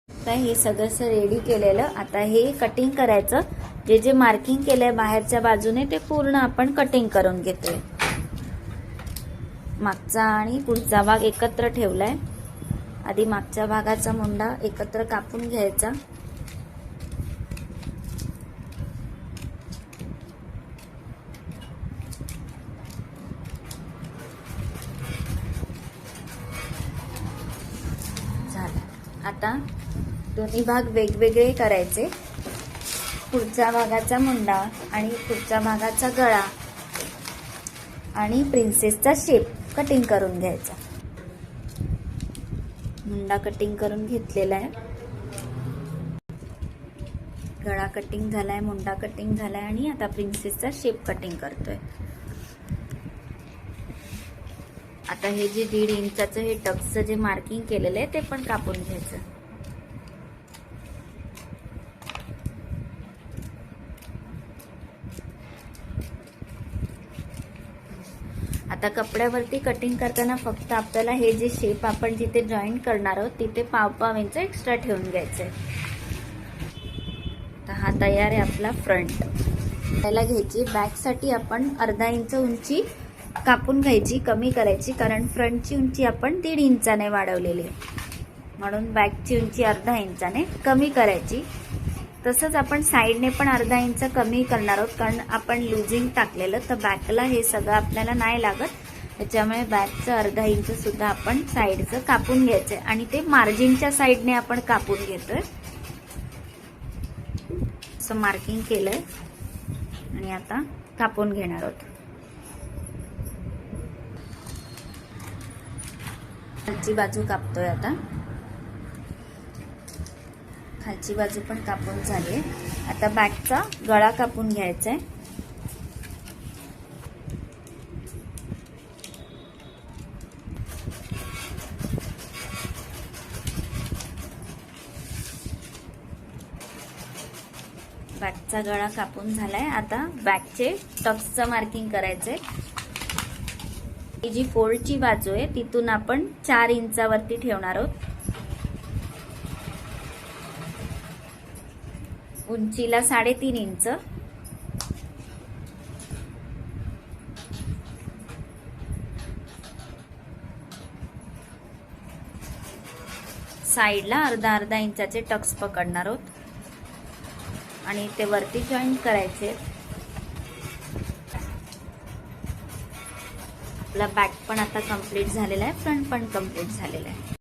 आता हे सगळं रेडी केलेलं, आता हे कटिंग करायचं। जे जे मार्किंग केलंय बाहेरच्या बाजूने ते पूर्ण आपण कटिंग करून घेतोय। मागचा आणि पुढचा भाग एकत्र ठेवलाय। आधी मागच्या भागाचा मुंडा एकत्र कापून घ्यायचा। झालं। आता दोन्ही भाग वेगवेगळे करायचे। पुढच्या भागाचा मुंडा आणि पुढच्या भागाचा गळा आणि प्रिन्सेसचा शेप कटिंग करून घ्यायचा। मुंडा कटिंग करून घेतलेला आहे, गळा कटिंग झालाय, मुंडा कटिंग झालाय आणि आता प्रिन्सेसचा शेप कटिंग करतोय। आता हे जे 1.5 इंचाचं हे टक्सचं जे मार्किंग केलेलं आहे ते पण कापून घ्यायचं। आता कपड्यावरती कटिंग करताना फक्त आपल्याला हे जे शेप आपण जिथे जॉईंट करणार आहोत तिथे 1.5 इंच एक्स्ट्रा ठेवून घ्यायचंय। आता हा तयार आहे आपला फ्रंट। त्याला घ्यायची बॅकसाठी आपण 1/2 इंच उंची कापून घ्यायची, कमी करायची, कारण फ्रंटची उंची आपण 1.5 इंचाने वाढवलेली आहे, म्हणून बॅकची उंची 1/2 इंचाने कमी करायची। तसंच आपण साईडने पण 1/2 इंच कमी करणार आहोत, कारण आपण लुजिंग टाकलेलं, तर बॅकला हे सगळं आपल्याला नाही लागत, त्याच्यामुळे बॅकचं 1/2 इंच सुद्धा आपण साईडचं कापून घ्यायचंय आणि ते मार्जिनच्या साईडने आपण कापून घेतोय। असं मार्किंग केलंय आणि आता कापून घेणार आहोत। खालची बाजू कापतोय आता। खालची बाजू पण कापून झाली आहे। आता बॅकचा गळा कापून घ्यायचा आहे। बॅकचा गळा कापून झालाय। आता बॅकचे टक्सचं मार्किंग करायचंय। ही जी फोल्डची बाजू आहे तिथून आपण 4 इंचावरती ठेवणार आहोत। उंचीला 3.5 इंच, साईडला 1/2 इंचाचे टक्स पकडणार आहोत आणि ते वरती जॉईंट करायचे। आपला बॅक पण आता कंप्लीट झालेला आहे, फ्रंट पण कंप्लीट झालेला आहे।